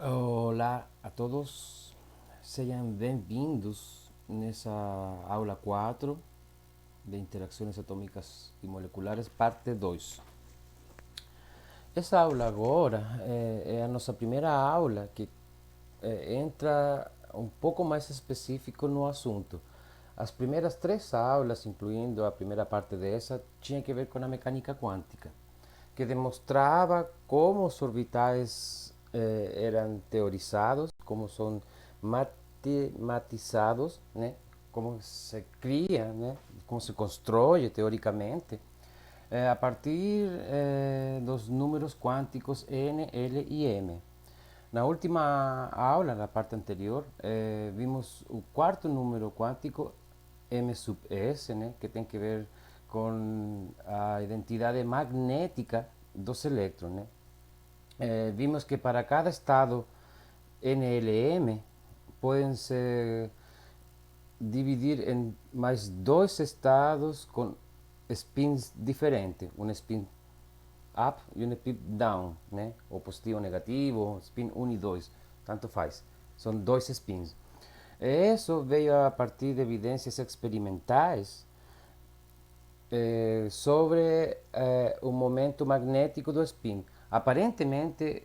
Olá a todos, sejam bem-vindos nessa aula 4 de Interações Atômicas e Moleculares, parte 2. Essa aula agora é a nossa primeira aula que entra um pouco mais específico no assunto. As primeiras três aulas, incluindo a primeira parte dessa, tinha que ver com a mecânica quântica, que demostrava como os orbitais eram teorizados, como são matematizados, né? Como se cria, né? Como se constrói teoricamente, a partir dos números quânticos n, l e m. Na última aula, na parte anterior, vimos o quarto número quântico, m sub s, né, que tem que ver com a identidade magnética dos elétrons. Né? Vimos que para cada estado NLM podem se dividir em mais dois estados com spins diferentes, um spin up e um spin down, né? Ou positivo ou negativo, spin 1 e 2, tanto faz. São dois spins. Isso veio a partir de evidências experimentais sobre o momento magnético do spin. Aparentemente,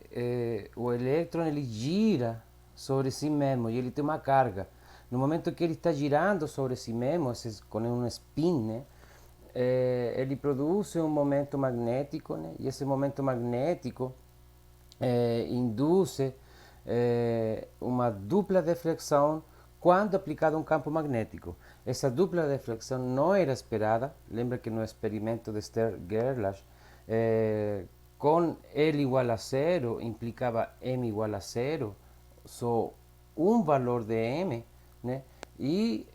o elétron ele gira sobre si mesmo e ele tem uma carga. No momento que ele está girando sobre si mesmo, com um spin, né, ele produz um momento magnético, né, e esse momento magnético induz uma dupla deflexão quando aplicado um campo magnético. Essa dupla deflexão não era esperada. Lembra que no experimento de Stern-Gerlach, com L igual a zero, implicava M igual a zero, só um valor de M, né? E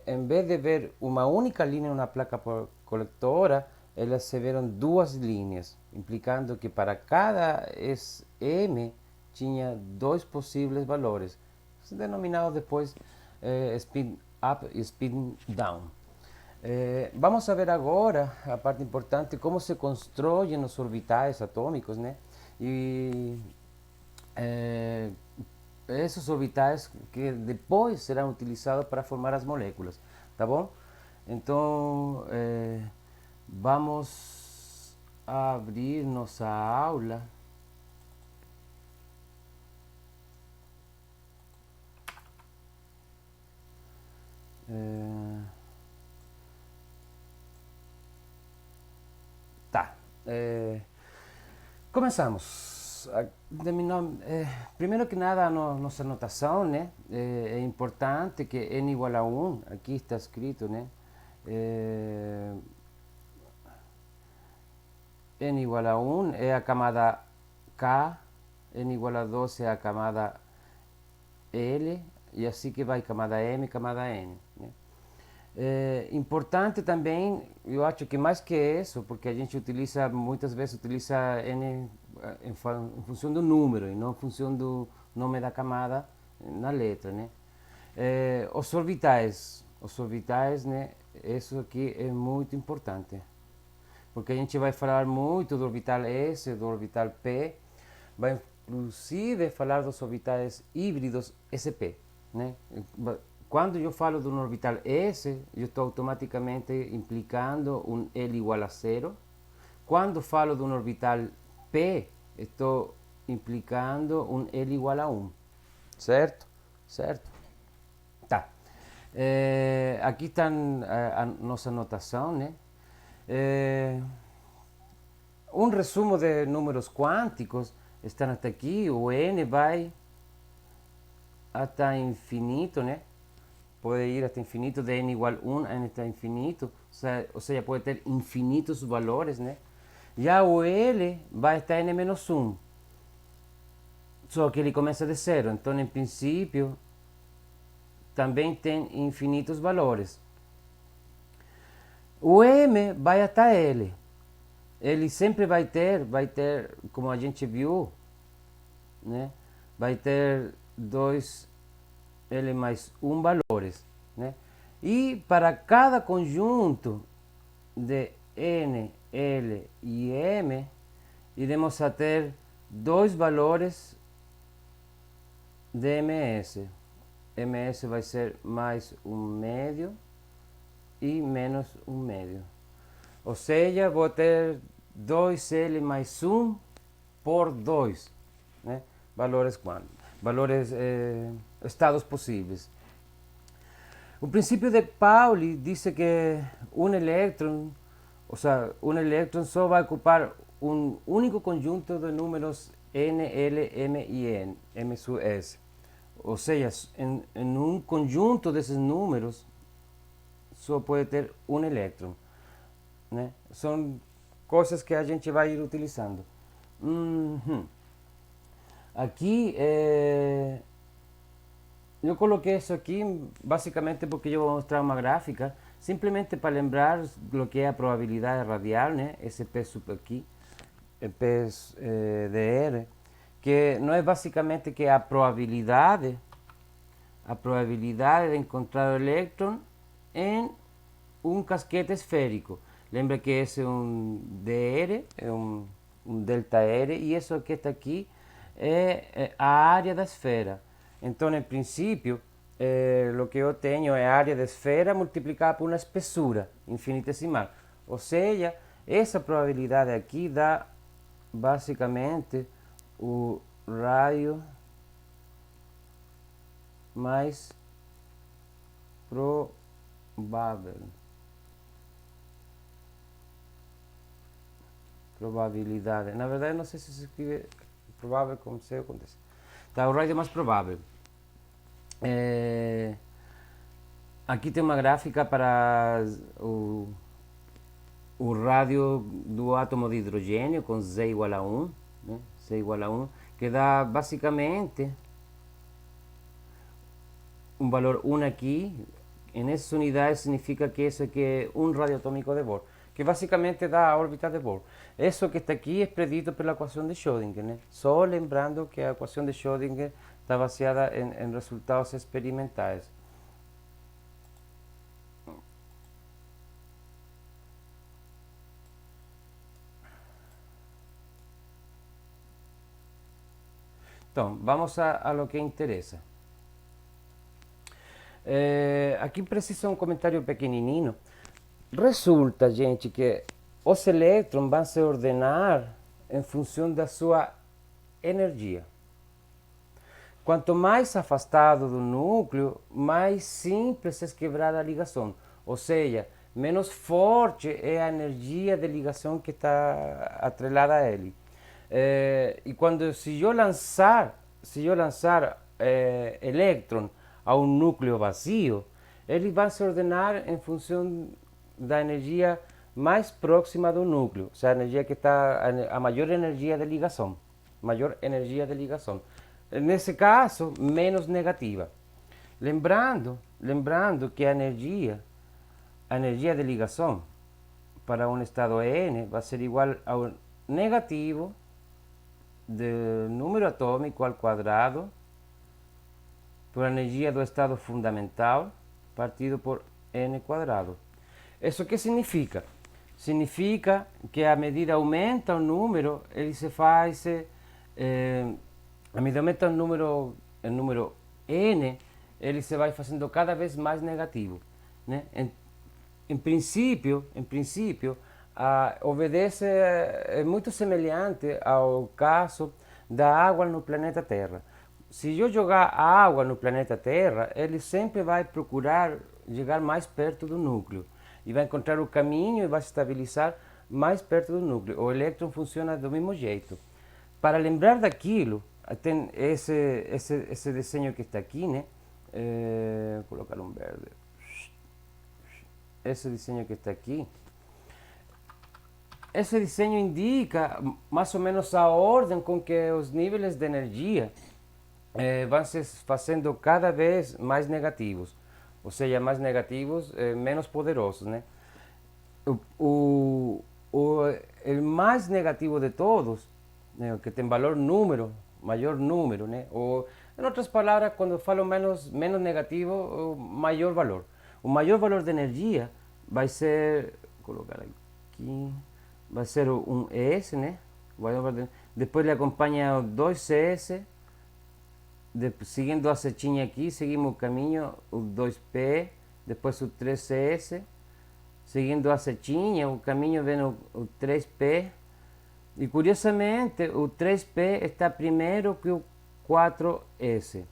em vez de ver uma única linha na placa coletora, elas se viram duas linhas, implicando que para cada M tinha dois possíveis valores, denominados depois spin up e spin down. Vamos a ver agora a parte importante, como se constroem os orbitais atômicos, né? E esses orbitais que depois serão utilizados para formar as moléculas, tá bom? Então, vamos abrir nossa aula. É, tá. Começamos. Primeiro que nada, nossa notação, né? É importante que n igual a 1, aqui está escrito, né? N igual a 1 é a camada K, n igual a 2 é a camada L, e assim que vai camada M, camada N. Né? É importante também, eu acho que mais que isso, porque a gente utiliza, muitas vezes utiliza N em função do número e não em função do nome da camada na letra, né? Os orbitais, né? Isso aqui é muito importante, porque a gente vai falar muito do orbital S, do orbital P, vai inclusive falar dos orbitais híbridos SP, né? Quando eu falo de um orbital S, eu estou automaticamente implicando um L igual a zero. Quando falo de um orbital P, estou implicando um L igual a 1. Certo? Certo? Tá. Aqui está a nossa notação, né? Um resumo de números quânticos estão até aqui. O N vai até infinito, né? Pode ir até infinito, de n igual a 1 a n até infinito, ou seja, pode ter infinitos valores, né? Já o L vai até n menos 1, só que ele começa de zero, então em princípio também tem infinitos valores. O M vai até L, ele sempre vai ter, como a gente viu, né? Vai ter 2L mais 1 valores, né? E para cada conjunto de N, L e M, iremos a ter dois valores de ms. ms vai ser mais 1 médio e menos 1 médio. Ou seja, vou ter 2L mais 1 por 2, né? Valores quânticos, valores estados possíveis. O princípio de Pauli diz que um elétron, ou seja, um elétron só vai ocupar um único conjunto de números n, l, m e n, m sub s. Ou seja, em um conjunto desses números só pode ter um elétron, né? São coisas que a gente vai ir utilizando. Aqui eu coloquei isso aqui basicamente porque eu vou mostrar uma gráfica, simplesmente para lembrar o que é a probabilidade radial, né? Esse P super aqui, P dr, que não é basicamente que a probabilidade de encontrar o elétron em um casquete esférico. Lembra que esse é um dr, é um delta r, e isso que está aqui é a área da esfera. Então, em princípio, o que eu tenho é a área da esfera multiplicada por uma espessura infinitesimal. Ou seja, essa probabilidade aqui dá basicamente o raio mais provável. Probabilidade. Na verdade, não sei se se escreve provável como se acontece. Tá, o raio mais provável. Aqui tem uma gráfica para o rádio do átomo de hidrogênio com Z igual a 1, né? Z igual a 1, que dá basicamente um valor 1 aqui. Em essas unidades significa que isso aqui é um rádio atômico de Bohr, que basicamente dá a órbita de Bohr. Isso que está aqui é predito pela equação de Schrödinger, né? Só lembrando que a equação de Schrödinger está baseada em resultados experimentais. Então, vamos a lo que interessa. Aqui precisa um comentário pequenininho. Resulta, gente, que os elétrons vão se ordenar em função da sua energia. Quanto mais afastado do núcleo, mais simples é quebrar a ligação. Ou seja, menos forte é a energia de ligação que está atrelada a ele. E quando se eu lançar elétron a um núcleo vazio, ele vai se ordenar em função da energia mais próxima do núcleo, ou seja, a energia que está a maior energia de ligação, Nesse caso, menos negativa. Lembrando que a energia de ligação para um estado N vai ser igual ao negativo do número atômico ao quadrado por energia do estado fundamental partido por N quadrado. Isso que significa? Significa que à medida aumenta o número, ele se faz, à medida aumenta o número n, ele se vai fazendo cada vez mais negativo, né? Em princípio, obedece, é muito semelhante ao caso da água no planeta Terra. Se eu jogar água no planeta Terra, ele sempre vai procurar chegar mais perto do núcleo e vai encontrar o caminho e vai se estabilizar mais perto do núcleo. O elétron funciona do mesmo jeito. Para lembrar daquilo, tem esse desenho que está aqui, né? Vou colocar um verde. Esse desenho que está aqui. Esse desenho indica mais ou menos a ordem com que os níveis de energia vão se fazendo cada vez mais negativos. Ou seja, mais negativos, menos poderosos, né? O mais negativo de todos, né, que tem valor número, maior número, né? Ou, em outras palavras, quando eu falo menos negativo, o maior valor. O maior valor de energia vai ser, vou colocar aqui, vai ser um S, né? Depois ele acompanha o 2S, Seguindo a setinha aqui, seguimos o caminho, o 2P, depois o 3S, seguindo a setinha, o caminho vem o 3P, e curiosamente o 3P está primeiro que o 4S.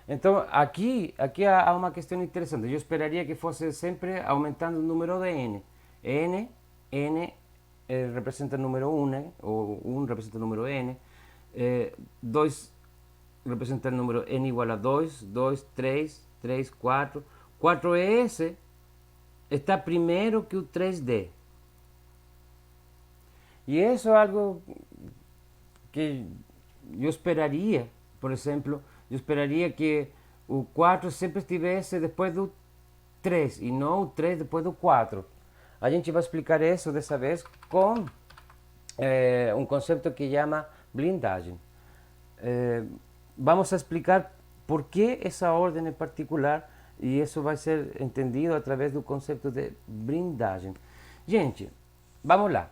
Então aqui há uma questão interessante. Eu esperaria que fosse sempre aumentando o número de n. N representa o número 1, né? Ou 1 representa o número n. 2 representa o número n igual a 2, 2, 3, 3, 4. 4S está primeiro que o 3D. E isso é algo que eu esperaria, por exemplo, eu esperaria que o 4 sempre estivesse depois do 3 e não o 3 depois do 4. A gente vai explicar isso dessa vez com um conceito que chama blindagem. Vamos a explicar por que essa ordem em particular e isso vai ser entendido através do conceito de blindagem. Gente, vamos lá.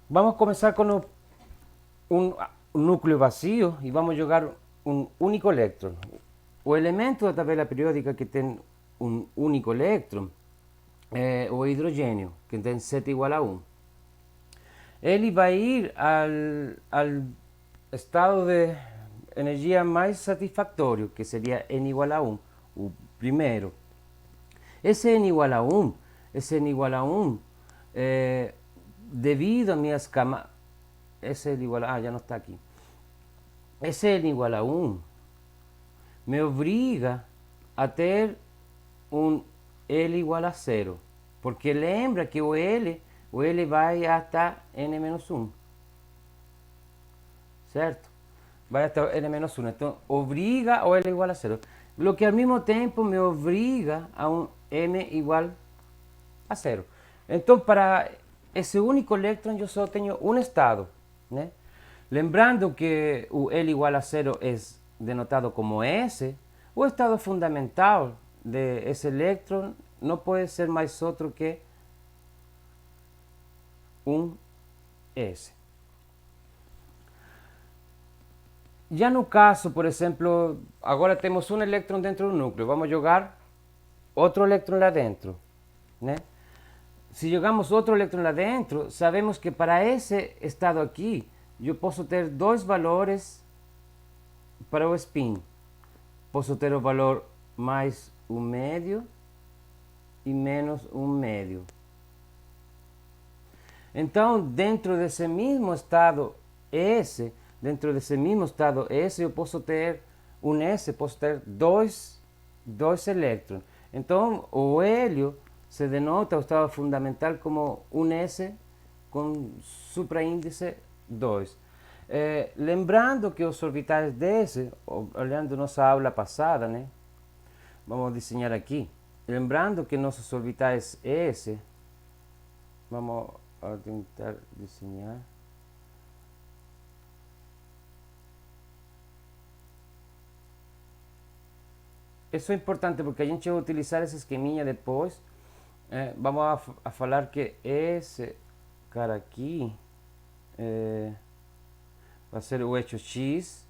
Vamos começar com um núcleo vazio e vamos jogar um único elétron. O elemento da tabela periódica que tem um único elétron é o hidrogênio, que tem Z igual a 1. Ele vai ir ao estado de energia mais satisfatório, que seria N igual a 1, o primeiro. Esse N igual a 1, devido a minhas camadas, esse N igual a, já não está aqui. Esse N igual a 1 me obriga a ter um L igual a 0, porque lembra que o L vai até N-1, certo? Vai até N-1, então obriga o L igual a 0, o que ao mesmo tempo me obriga a um M igual a 0. Então, para esse único elétron, eu só tenho um estado, né? Lembrando que o L igual a 0 é denotado como S, o estado fundamental de esse elétron não pode ser mais outro que um S. Já no caso, por exemplo, agora temos um elétron dentro do núcleo, vamos jogar outro elétron lá dentro, né? Se jogamos outro elétron lá dentro, sabemos que para esse estado aqui, eu posso ter dois valores para o spin. Posso ter o valor mais um médio e menos um médio. Então, dentro desse mesmo estado S, eu posso ter um S, posso ter dois elétrons. Então, o hélio se denota o estado fundamental como um S com supraíndice 2. Lembrando que os orbitais desse, olhando nossa aula passada, né? Vamos desenhar aqui. Lembrando que nossos orbitais S, vamos tentar desenhar. Isso é importante porque a gente vai utilizar esse esqueminha depois. Vamos a falar que esse cara aqui vai ser o eixo X,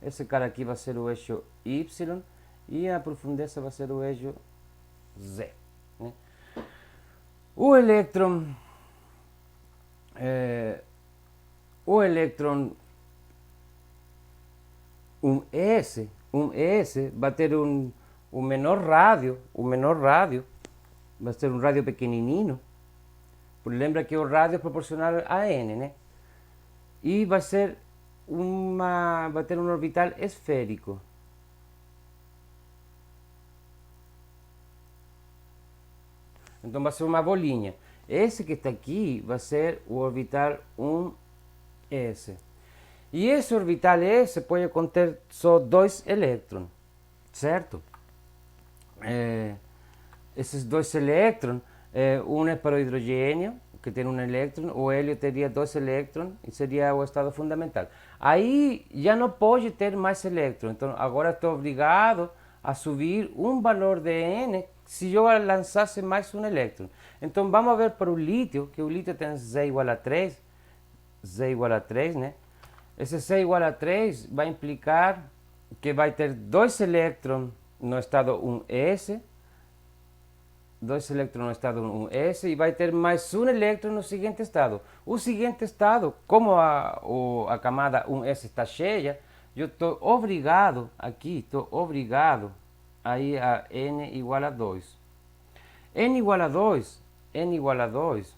esse cara aqui vai ser o eixo Y e a profundeza vai ser o eixo Z, né? O elétron um S vai ter um menor rádio, vai ser um rádio pequenininho. Lembra que o rádio é proporcional a n, né? E vai ter um orbital esférico. Então vai ser uma bolinha. Esse que está aqui vai ser o orbital 1s. E esse orbital S pode conter só dois elétrons, certo? Esses dois elétrons, um é para o hidrogênio, que tem um elétron, o hélio teria dois elétrons e seria o estado fundamental. Aí já não pode ter mais elétrons, então agora estou obrigado a subir um valor de N se eu lançasse mais um elétron. Então vamos ver para o lítio, que o lítio tem Z igual a 3, Z igual a 3, né? Esse Z igual a 3 vai implicar que vai ter 2 elétrons no estado 1s, 2 elétrons no estado 1s e vai ter mais um elétron no seguinte estado. O seguinte estado, como a camada 1s está cheia, eu estou obrigado a ir a n igual a 2. N igual a 2,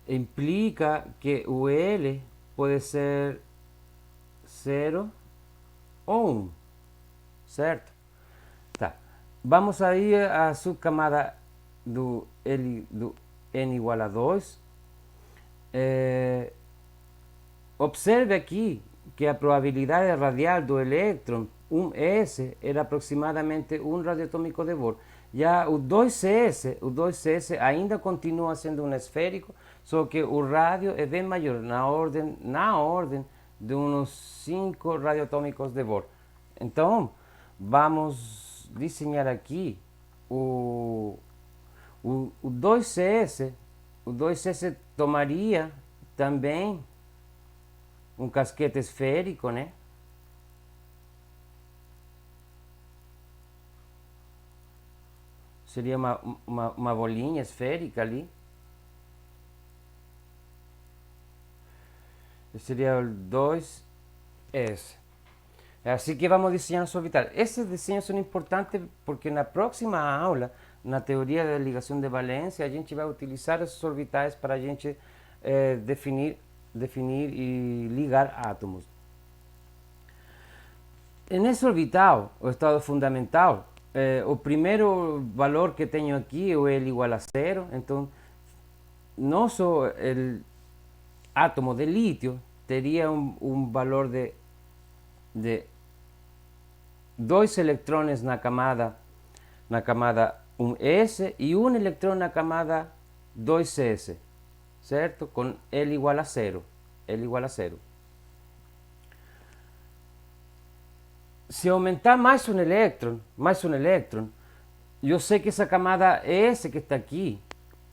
implica que o L pode ser 0 ou 1, certo? Tá. Vamos aí à subcamada do N igual a 2. Observe aqui que a probabilidade radial do elétron 1s era aproximadamente 1 radioatômico de Bohr. Já o 2s ainda continua sendo um esférico, só que o rádio é bem maior, na ordem de uns 5 radioatômicos de Bohr. Então, vamos desenhar aqui o 2s. O 2s tomaria também um casquete esférico, né? Seria uma bolinha esférica ali. Esse seria o 2s. Assim que vamos desenhar os orbitais. Esses desenhos são importantes porque na próxima aula, na teoria da ligação de valência, a gente vai utilizar esses orbitais para a gente definir e ligar átomos. Nesse orbital, o estado fundamental, o primeiro valor que tenho aqui é o L igual a 0. Então, nosso átomo de lítio teria um valor de 2 electrones na camada 1s e 1 electrão na camada 2s, certo? Com L igual a 0. Se aumentar mais um elétron, eu sei que essa camada S que está aqui,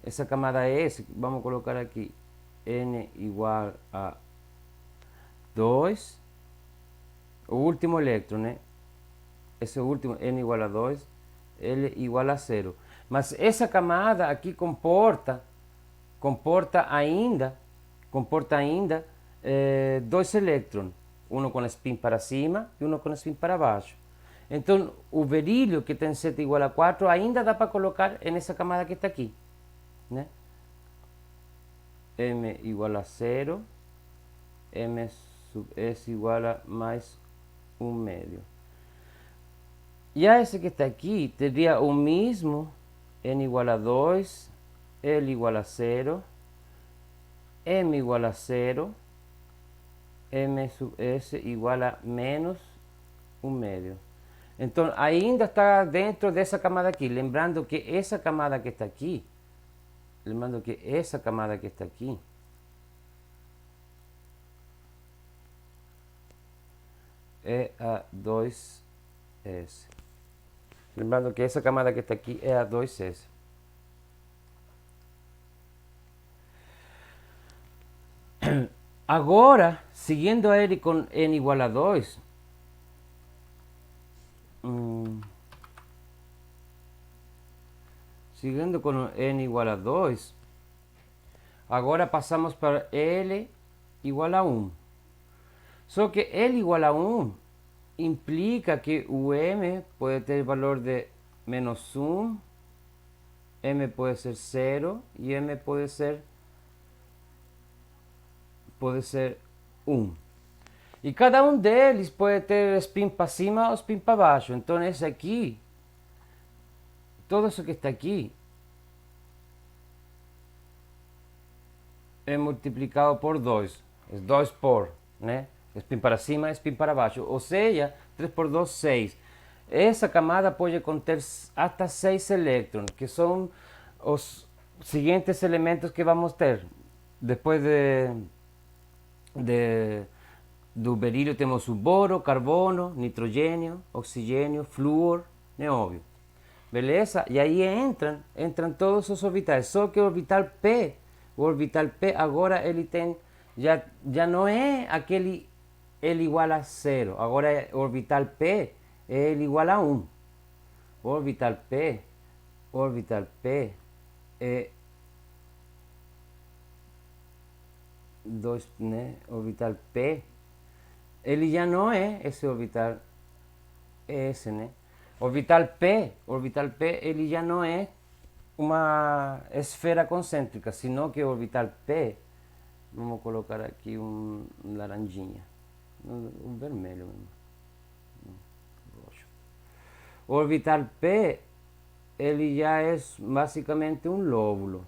essa camada S, vamos colocar aqui, N igual a 2, o último elétron, né? Esse último, N igual a 2, L igual a 0. Mas essa camada aqui comporta ainda 2 elétrons, um com spin para cima e um com spin para baixo. Então, o berílio, que tem Z igual a 4, ainda dá para colocar nessa camada que está aqui, né? M igual a 0, M sub S igual a mais 1 médio. E a esse que está aqui teria o mesmo, N igual a 2, L igual a 0, M igual a 0, M sub S igual a menos 1 médio. Então, ainda está dentro dessa camada aqui. Lembrando que essa camada que está aqui, é a 2s. Lembrando que essa camada que está aqui é a 2s. Agora, seguindo a ele com n igual a 2, seguindo com n igual a 2, agora passamos para L igual a 1. Só que L igual a 1 implica que o M pode ter valor de menos 1, M pode ser 0 e M pode ser 1. E cada um deles pode ter spin para cima ou spin para baixo. Então, esse aqui, todo isso que está aqui, é multiplicado por 2. É 2 por, né? Spin para cima, spin para baixo. Ou seja, 3 por 2, 6. Essa camada pode conter até 6 elétrons, que são os seguintes elementos que vamos ter. Depois do berílio temos o boro, carbono, nitrogênio, oxigênio, flúor, nióbio. Beleza? E aí entram todos os orbitais. Só que o orbital P O orbital P agora ele tem, já não é aquele ele igual a zero, agora o orbital P é ele igual a 1. Orbital P é 2, né? Orbital P, ele já não é esse orbital, é esse, né? Orbital P, ele já não é uma esfera concêntrica, senão que o orbital P, vamos colocar aqui um laranjinha, um vermelho mesmo, roxo. O orbital P, ele já é basicamente um lóbulo.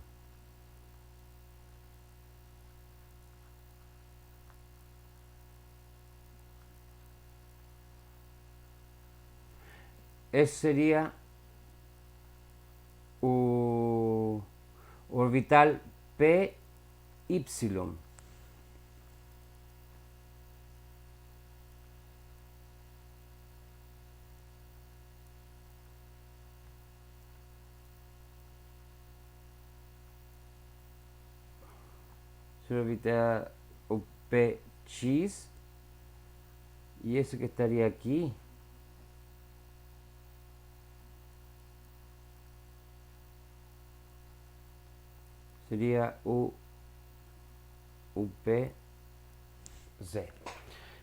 Esse seria o orbital PY. Se o orbital o PX, e esse que estaria aqui seria o PZ.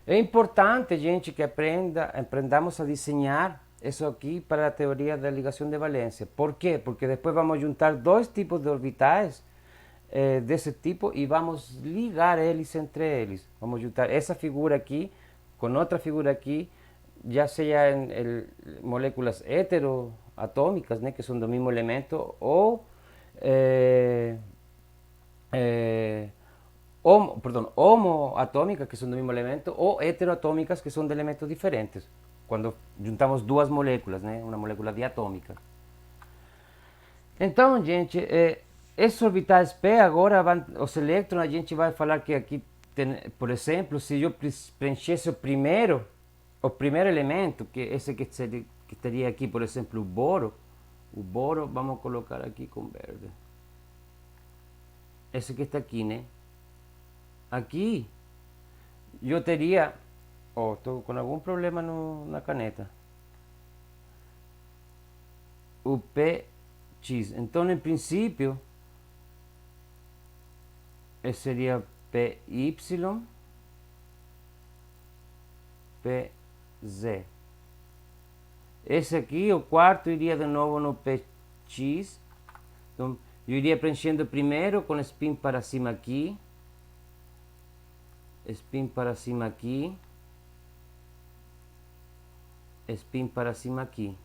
É importante, gente, que aprendamos a desenhar isso aqui para a teoria da ligação de valência. Por quê? Porque depois vamos juntar dois tipos de orbitais desse tipo e vamos ligar eles entre eles. Vamos juntar essa figura aqui com outra figura aqui, já seja em moléculas heteroatômicas, né, que são do mesmo elemento, ou homoatômicas, que são do mesmo elemento, ou heteroatômicas, que são de elementos diferentes, quando juntamos duas moléculas, né, uma molécula diatômica. Então, gente, esses orbitais P agora, os elétrons, a gente vai falar que aqui, tem, por exemplo, se eu preenchesse o primeiro elemento, que esse que estaria aqui, por exemplo, o boro vamos colocar aqui com verde. Esse que está aqui, né? Aqui, eu teria... estou com algum problema na caneta. O PX. Então, em princípio, esse seria PY, PZ. Esse aqui, o quarto, iria de novo no PX. Então, eu iria preenchendo primeiro com spin para cima aqui. Spin para cima aqui. Spin para cima aqui.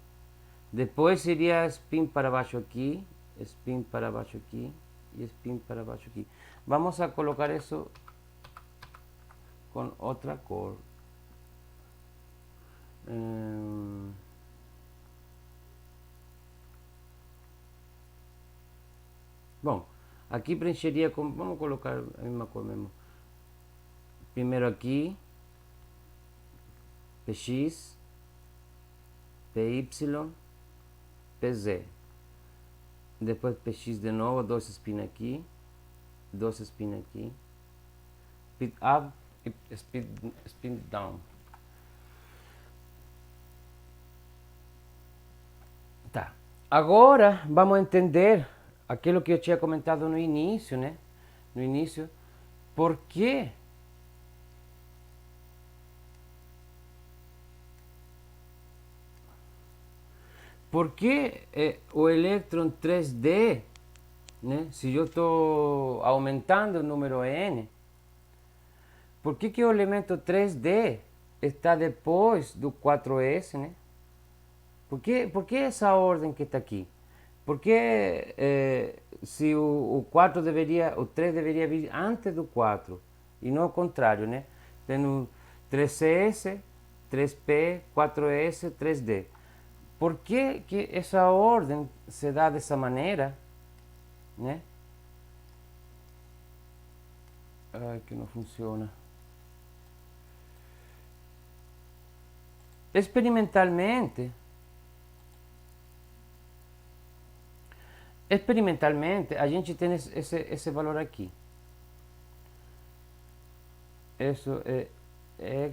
Depois iria spin para baixo aqui. Spin para baixo aqui. E spin para baixo aqui. Vamos a colocar isso com outra cor. Bom, aqui preencheria com... Vamos colocar a mesma cor mesmo. Primeiro aqui. PX. PY. PZ. Depois PX de novo, dois spin aqui. Dois spin aqui. Speed up e speed down. Tá. Agora vamos entender aquilo que eu tinha comentado no início, né? No início, por que o elétron 3D, né? Se eu estou aumentando o número n, por que o elemento 3D está depois do 4s, né? Por que essa ordem que está aqui? Porque se o 3 deveria vir antes do 4 e não ao contrário, né? Tem um 3s, 3p, 4s, 3d. Por que essa ordem se dá dessa maneira, né? Ai, que não funciona. Experimentalmente, Experimentalmente, a gente tem esse valor aqui. Isso é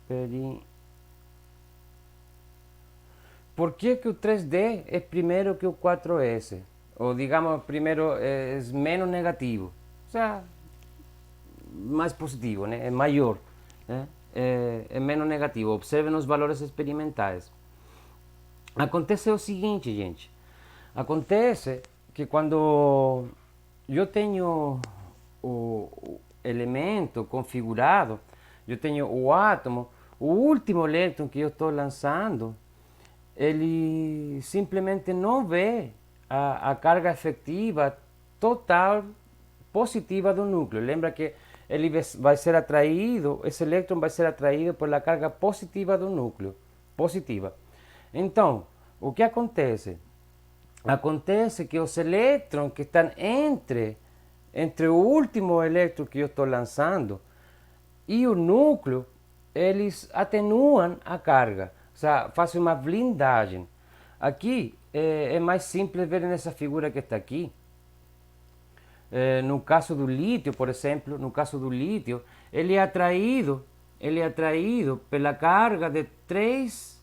experimental. Por que o 3D é primeiro que o 4S? Ou digamos, primeiro é menos negativo. Ou seja, mais positivo, né? É maior. Né? É menos negativo. Observem os valores experimentais. Acontece o seguinte, gente. Acontece que quando eu tenho o elemento configurado, eu tenho o átomo, o último elétron que eu estou lançando, ele simplesmente não vê a carga efetiva total positiva do núcleo. Lembra que ele vai ser atraído, esse elétron vai ser atraído pela carga positiva do núcleo. Positiva. Então, o que acontece? Acontece que os elétrons que estão entre o último elétron que eu estou lançando e o núcleo, eles atenuam a carga, ou seja, fazem uma blindagem. Aqui é mais simples ver nessa figura que está aqui. No caso do lítio, por exemplo, no caso do lítio, ele é atraído pela carga de três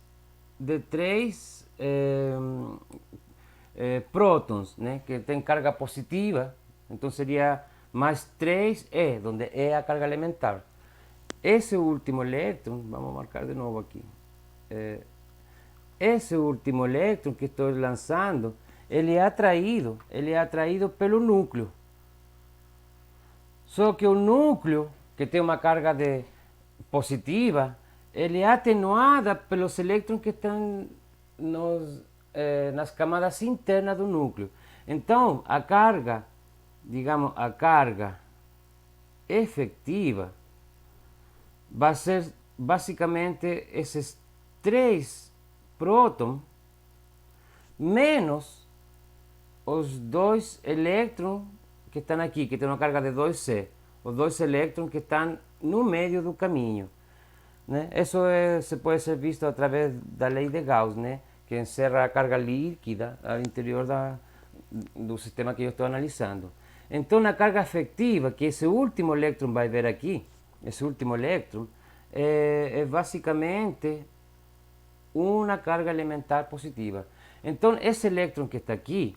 prótons, né, que tem carga positiva. Então seria mais 3E, onde E é a carga elementar. Esse último elétron, vamos marcar de novo aqui. Esse último elétron que estou lançando, ele é atraído pelo núcleo. Só que o núcleo, que tem uma carga positiva, ele é atenuada pelos elétrons que estão nas camadas internas do núcleo. Então, a carga, digamos, a carga efetiva vai ser basicamente esses 3 prótons menos os 2 elétrons que estão aqui, que tem uma carga de 2C, os 2 elétrons que estão no meio do caminho. Né? Isso se pode ser visto através da lei de Gauss, né? Que encerra a carga líquida ao interior do sistema que eu estou analisando. Então, a carga efetiva que esse último elétron vai ver aqui, esse último elétron, é basicamente uma carga elementar positiva. Então, esse elétron que está aqui,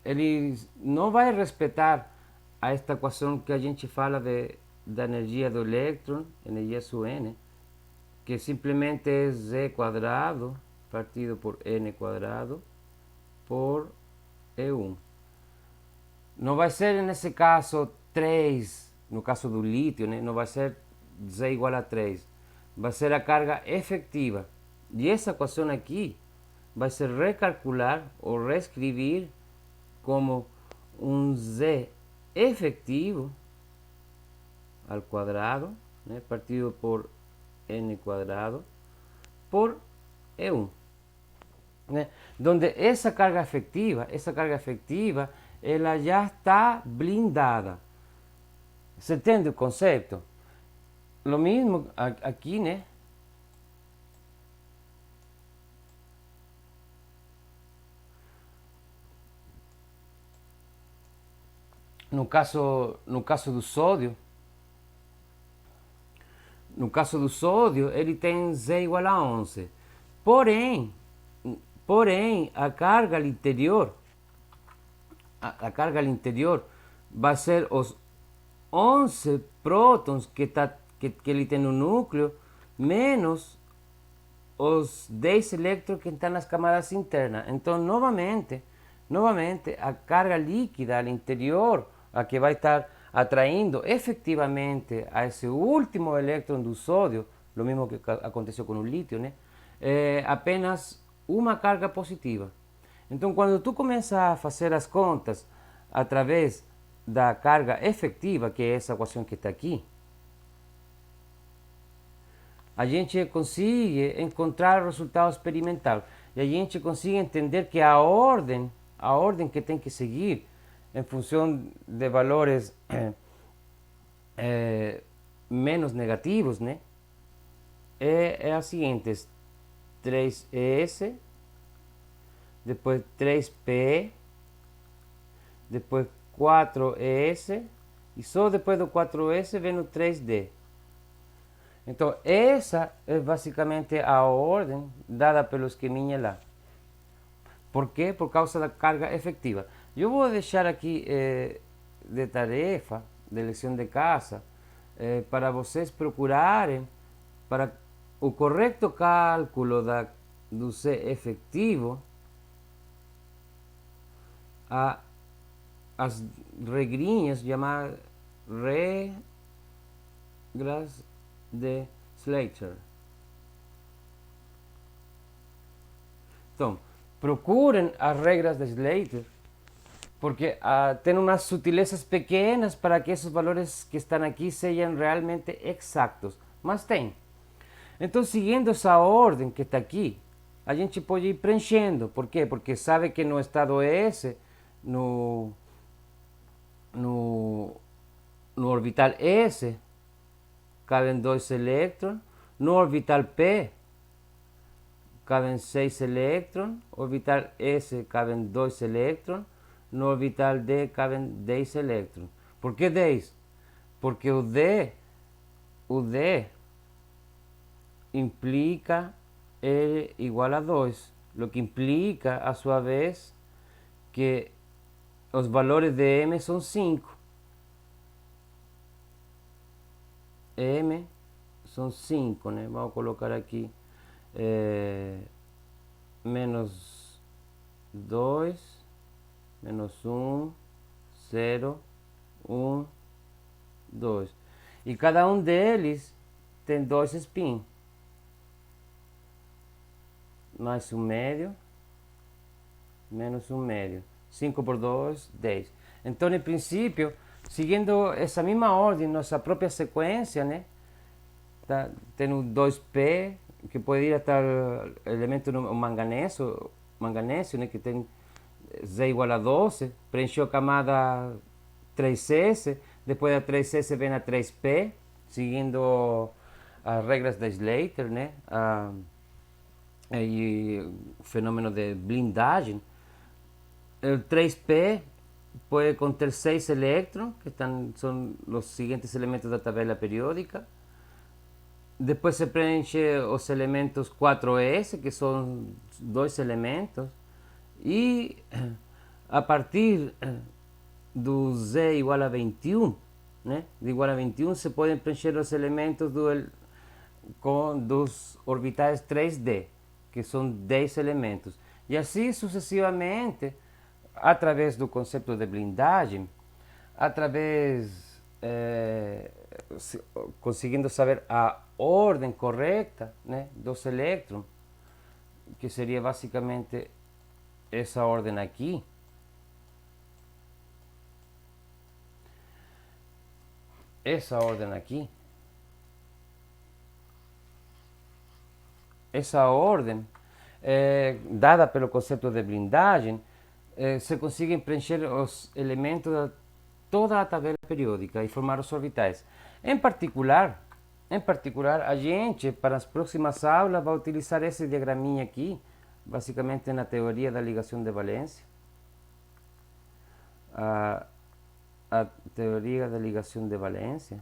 ele não vai respeitar a esta equação que a gente fala da energia do elétron, energia sub n, que simplesmente é z quadrado partido por n quadrado por E1. Não vai ser nesse caso 3, no caso do lítio, né? Não vai ser z igual a 3. Vai ser a carga efetiva. E essa equação aqui vai ser recalcular ou reescrever como um z efetivo al quadrado, né, partido por n quadrado por E1, né, donde essa carga efetiva, ela já está blindada. Você entende o conceito? Lo mesmo aqui, né? No caso do sódio, ele tem Z igual a 11. Porém, a carga al interior, vai ser os 11 prótons que ele tem no núcleo, menos os 10 elétrons que estão nas camadas internas. Então, novamente, a carga líquida al interior, a que vai estar atraindo efetivamente a esse último elétron do sódio, o mesmo que aconteceu com o lítio, né? É apenas uma carga positiva. Então, quando tu começa a fazer as contas através da carga efetiva, que é essa equação que está aqui, a gente consegue encontrar o resultado experimental e a gente consegue entender que a ordem que tem que seguir em função de valores menos negativos, né, é a seguinte: 3Es depois 3P, depois 4S, e só depois do 4S vem o 3D. Então, essa é basicamente a ordem dada pelo esqueminha lá. Por quê? Por causa da carga efetiva. Eu vou deixar aqui de tarefa, de lição de casa, para vocês procurarem para o correto cálculo do C efetivo, as regrinhas chamadas regras de Slater. Então, procurem as regras de Slater, porque tem umas sutilezas pequenas para que esses valores que estão aqui sejam realmente exatos, mas tem. Então, seguindo essa ordem que está aqui, a gente pode ir preenchendo. Por quê? Porque sabe que no estado S, no orbital S, cabem 2 elétrons, no orbital P, cabem 6 elétrons, orbital S cabem 2 elétrons, no orbital D cabem 10 elétrons. Por que 10? Porque o D implica L igual a 2, lo que implica, a sua vez, que os valores de M são 5. M são 5, né? Vamos colocar aqui menos 2, menos 1, 0, 1, 2. E cada um deles tem 2 spins. Mais um médio, menos um médio. 5 por 2, 10. Então, em princípio, seguindo essa mesma ordem, nossa própria sequência, né? Tá, tem o 2P, que pode ir até o elemento manganésio, né? Que tem Z igual a 12, preencheu a camada 3S, depois da 3S vem a 3P, seguindo as regras da Slater, né? E o fenômeno de blindagem. O 3P pode conter 6 elétrons, que são os seguintes elementos da tabela periódica. Depois se preenche os elementos 4S, que são 2 elementos. E a partir do Z igual a 21, né? De igual a 21, se podem preencher os elementos dos orbitais 3D, que são 10 elementos. E assim sucessivamente, através do conceito de blindagem, conseguindo saber a ordem correta, né, dos elétrons, que seria basicamente essa ordem aqui. Essa ordem aqui. Essa ordem, dada pelo conceito de blindagem, se conseguem preencher os elementos de toda a tabela periódica e formar os orbitais. Em particular, a gente, para as próximas aulas, vai utilizar esse diagraminha aqui, basicamente na teoria da ligação de valência. A teoria da ligação de valência.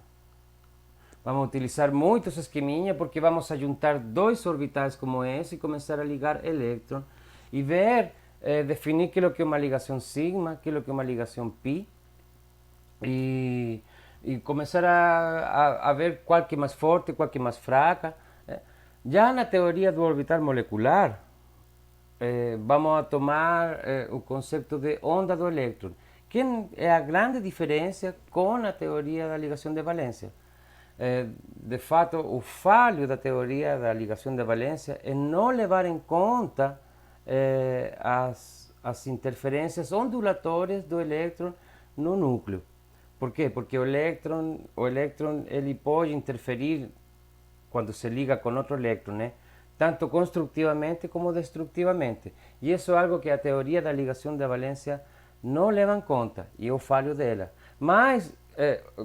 Vamos utilizar muitos esqueminha porque vamos a juntar 2 orbitais como esse e começar a ligar elétrons e ver, definir que é o que é uma ligação sigma, que é o que é uma ligação pi e começar a ver qual que é mais forte, qual que é mais fraca. Já na teoria do orbital molecular, vamos a tomar o conceito de onda do elétron, que é a grande diferença com a teoria da ligação de valência. De fato, o falho da teoria da ligação de valência é não levar em conta as interferências ondulatórias do elétron no núcleo. Por quê? Porque o elétron ele pode interferir quando se liga com outro elétron, né? Tanto construtivamente como destrutivamente. E isso é algo que a teoria da ligação de valência não leva em conta, e é o falho dela. Mas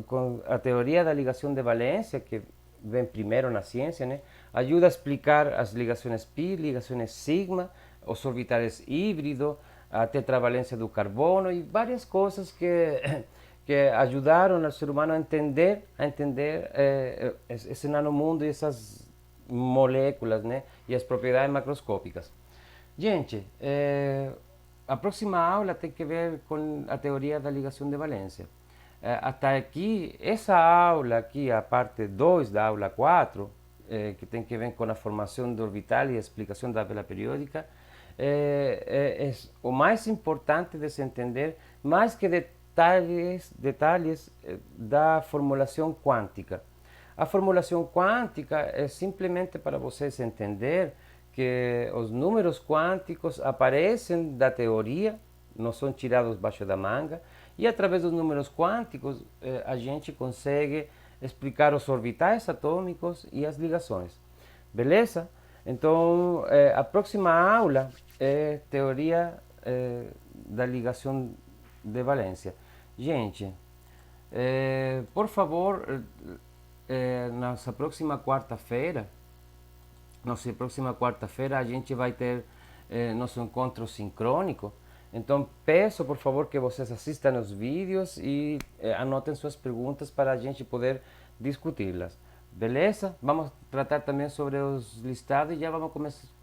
com a teoria da ligação de valência, que vem primeiro na ciência, né, ajuda a explicar as ligações pi, ligações sigma, os orbitais híbridos, a tetravalência do carbono e várias coisas que ajudaram o ser humano a entender esse nanomundo e essas moléculas, né? E as propriedades macroscópicas. Gente, a próxima aula tem que ver com a teoria da ligação de valência. Até aqui, essa aula aqui, a parte 2 da aula 4, que tem que ver com a formação do orbital e a explicação da vela periódica, é o mais importante de se entender, mais que detalhes da formulação quântica. A formulação quântica é simplesmente para vocês entender que os números quânticos aparecem da teoria, não são tirados baixo da manga, e através dos números quânticos a gente consegue explicar os orbitais atômicos e as ligações. Beleza? Então, a próxima aula é teoria da ligação de valência. Gente, por favor, nossa próxima quarta-feira a gente vai ter nosso encontro sincrônico. Então peço por favor que vocês assistam os vídeos e anotem suas perguntas para a gente poder discuti-las. Beleza? Vamos tratar também sobre os listados e já vamos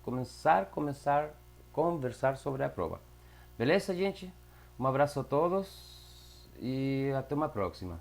começar a conversar sobre a prova. Beleza, gente? Um abraço a todos e até uma próxima.